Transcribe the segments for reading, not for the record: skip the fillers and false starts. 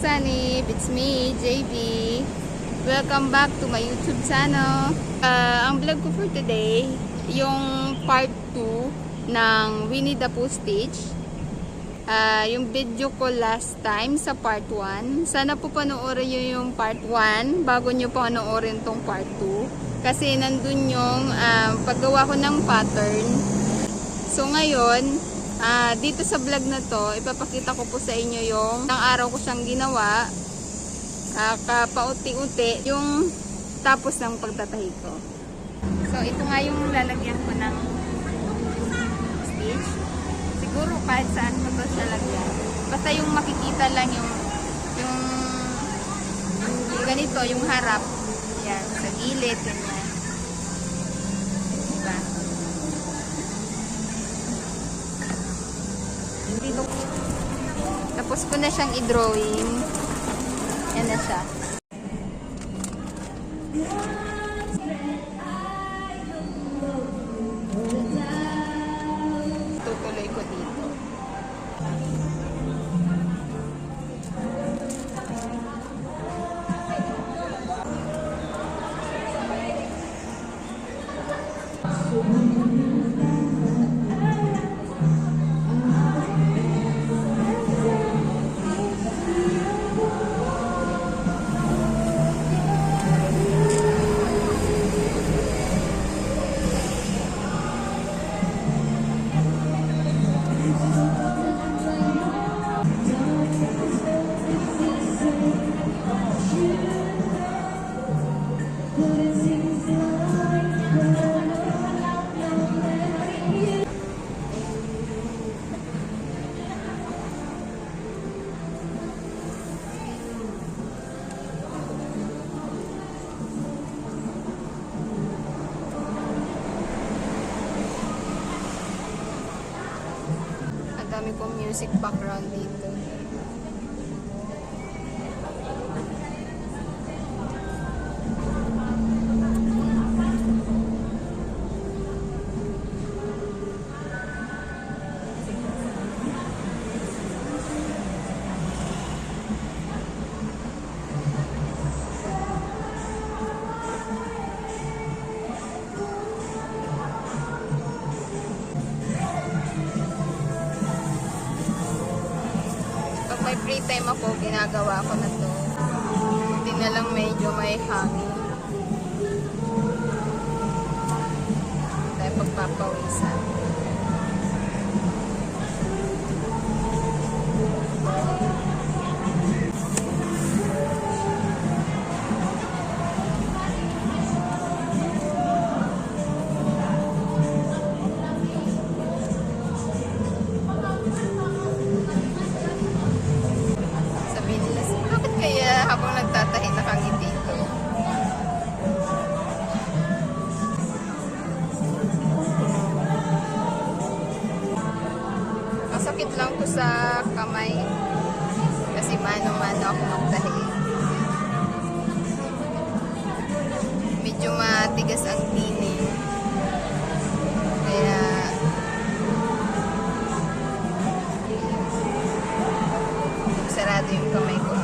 Sanib, it's me, JB. Welcome back to my YouTube channel. Ang vlog ko for today, yung part 2 ng Winnie the Pooh Stitch. Yung video ko last time sa part 1. Sana po panoorin nyo yung part 1 bago nyo panoorin tong part 2. Kasi nandun yung paggawa ko ng pattern. So ngayon, dito sa vlog na to, ipapakita ko po sa inyo yung isang araw ko siyang ginawa, kapauti-unti yung tapos ng pagtatahi ko. So ito nga yung lalagyan ko ng stitch. Siguro kahit saan ko to siya lagyan. Basta yung makikita lang yung ganito, yung harap. Yan, sa gilid, ganyan. Diba? Tapos ko na siyang i-drawing. Yan na siya. Tutuloy ko dito. Dami pong music background dito. May free time ako, ginagawa ko na to. Hindi na lang medyo may hangin. Tayo pagpapawisan. Habang nagtatahi, nakangiti ito. Masakit lang ko sa kamay. Kasi mano-mano ako magtahi. Medyo matigas ang tining. Kaya sarado yung kamay ko.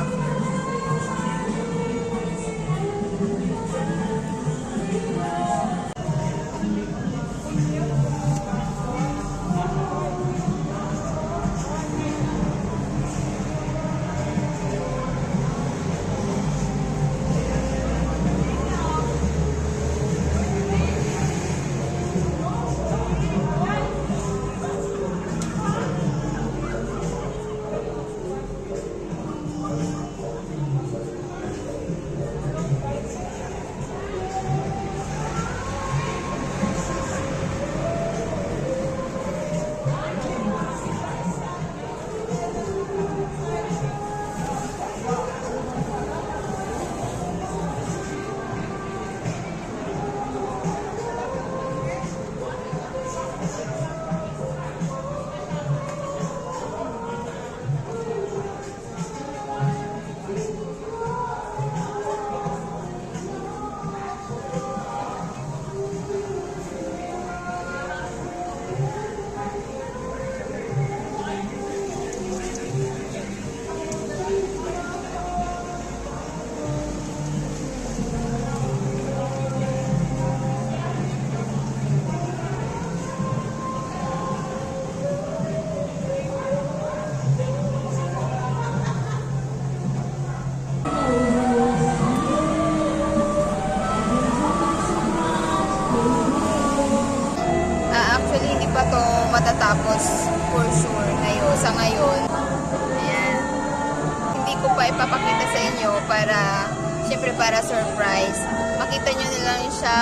ipapakita sa inyo para, syempre para surprise. Makita nyo na lang siya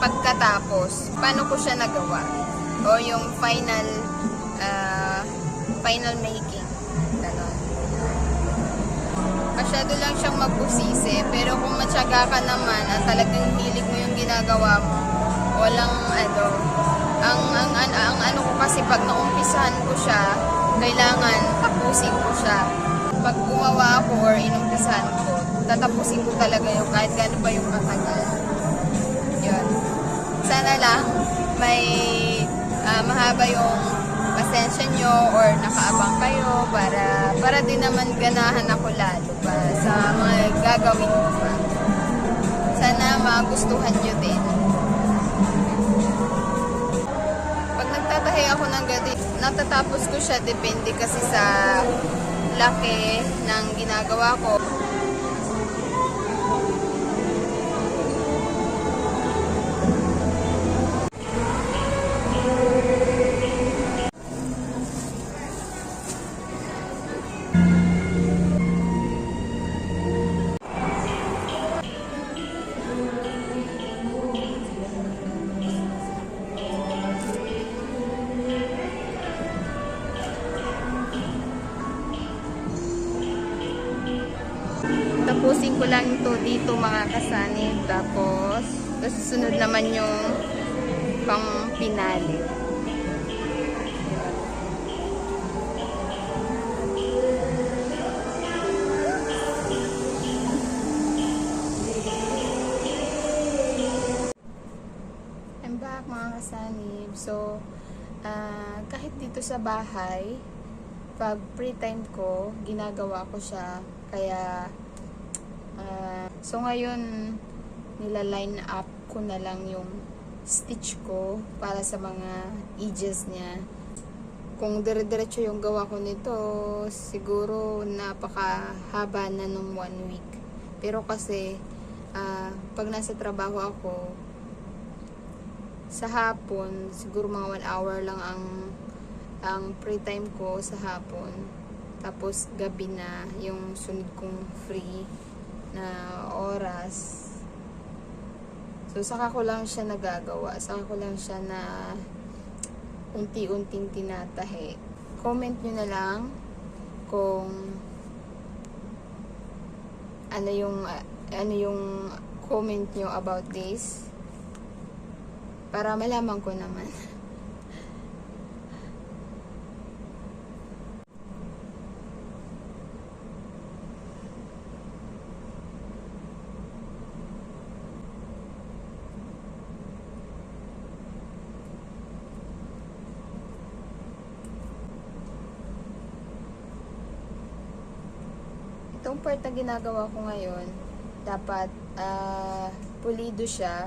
pagkatapos. Paano ko siya nagawa? O yung final making. Ganon. Masyado lang siyang magbusisi, pero kung matyaga ka naman at talagang hilig mo yung ginagawa mo, walang ang ano ko kasi pag naumpisahan ko siya, kailangan tapusin ko siya. Pag gumawa ako or inumpisahan ko, tatapusin ko talaga yung kahit gaano pa yung katagal. Yun. Sana lang may mahaba yung pasensya nyo or nakaabang kayo para din naman ganahan ako lalo pa sa mga gagawin ko pa. Sana magustuhan nyo din. Pag nagtatahi ako ng ganito, natatapos ko siya depende kasi sa laki ng ginagawa ko. Tapusin ko lang ito dito mga kasanib. Tapos sunod naman yung pang pinali. I'm back mga kasanib. So, kahit dito sa bahay, pag free time ko, ginagawa ko siya. Kaya, so ngayon, nila-line up ko na lang yung stitch ko para sa mga edges niya. Kung dire-diretso yung gawa ko nito, siguro napakahaba na nung 1 week. Pero kasi, pag nasa trabaho ako, sa hapon, siguro mga 1 hour lang ang free time ko sa hapon. Tapos gabi na yung sunod kong free na oras. So saka ko lang siya nagagawa. Saka ko lang siya na unti-unting tinatahi. Comment nyo na lang kung ano yung comment nyo about this para malaman ko naman. Itong part na ginagawa ko ngayon, dapat pulido siya.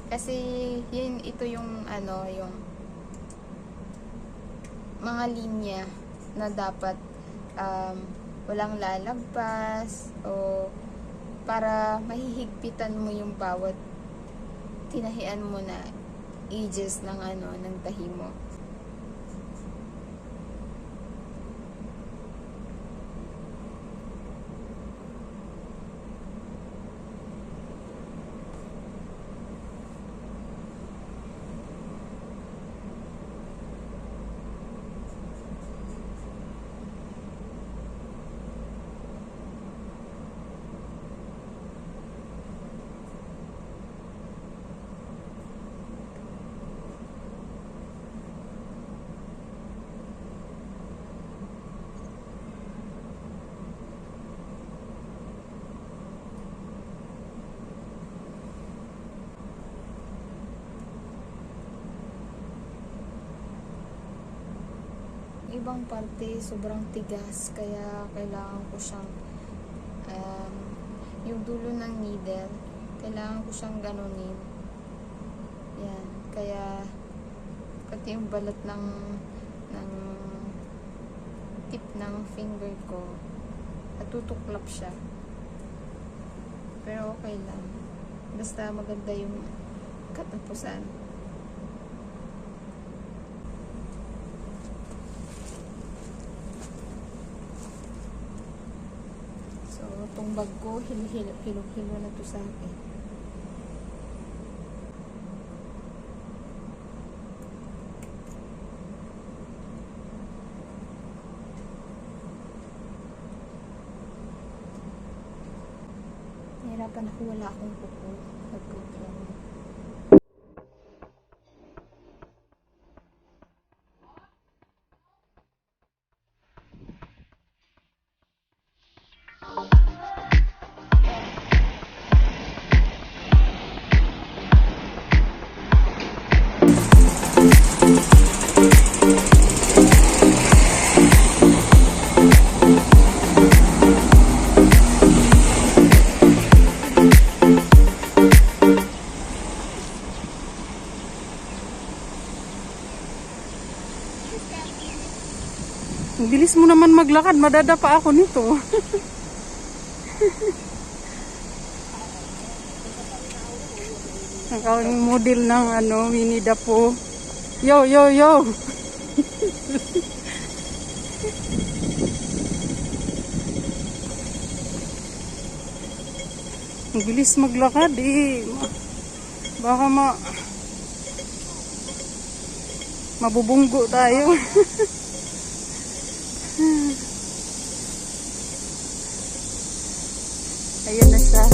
Kasi ito yung yung mga linya na dapat walang lalagpas o para mahihigpitan mo yung bawat tinahian mo na edges ng ng tahi mo. Ibang parte sobrang tigas kaya kailangan ko siyang yung dulo ng needle kailangan ko siyang ganunin. Yan, kaya pati yung balat ng tip ng finger ko natutuklap siya, pero okay lang basta maganda yung katapusan. So, itong bag ko, hilo-hilo na to sa akin. Nahirapan ako, wala akong kuko. Nagkuko. Ang bilis mo naman maglakad, madadapa ako nito. Ang model ng Winnie the Pooh. Yo, yo, yo. Ang bilis maglakad eh. Baka mabubunggo tayo. Ayan na siya.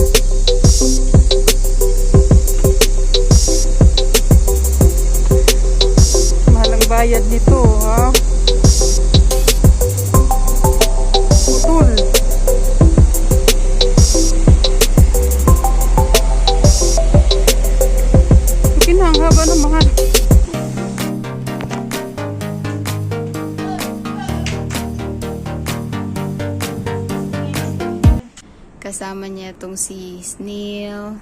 Mahal ang bayad nito, ha? Putol. Ang haba ng mahal. Kasama niya itong si Snail.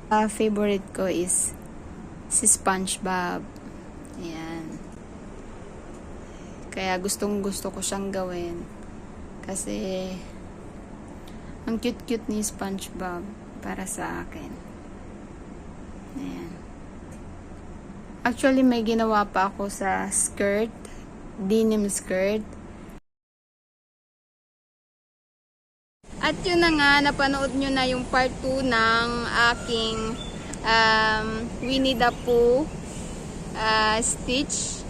Favorite ko is si SpongeBob. Ayan. Kaya gustong gusto ko siyang gawin. Kasi ang cute-cute ni SpongeBob para sa akin. Ayan. Actually, may ginawa pa ako sa skirt. Denim skirt. At yun na nga, napanood nyo na yung part 2 ng aking Winnie the Pooh stitch.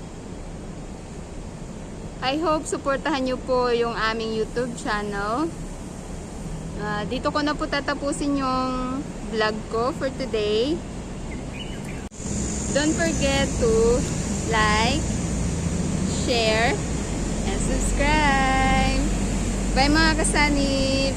I hope supportahan nyo po yung aming YouTube channel. Dito ko na po tatapusin yung vlog ko for today. Don't forget to like, share, and subscribe. Bye mga kasanib!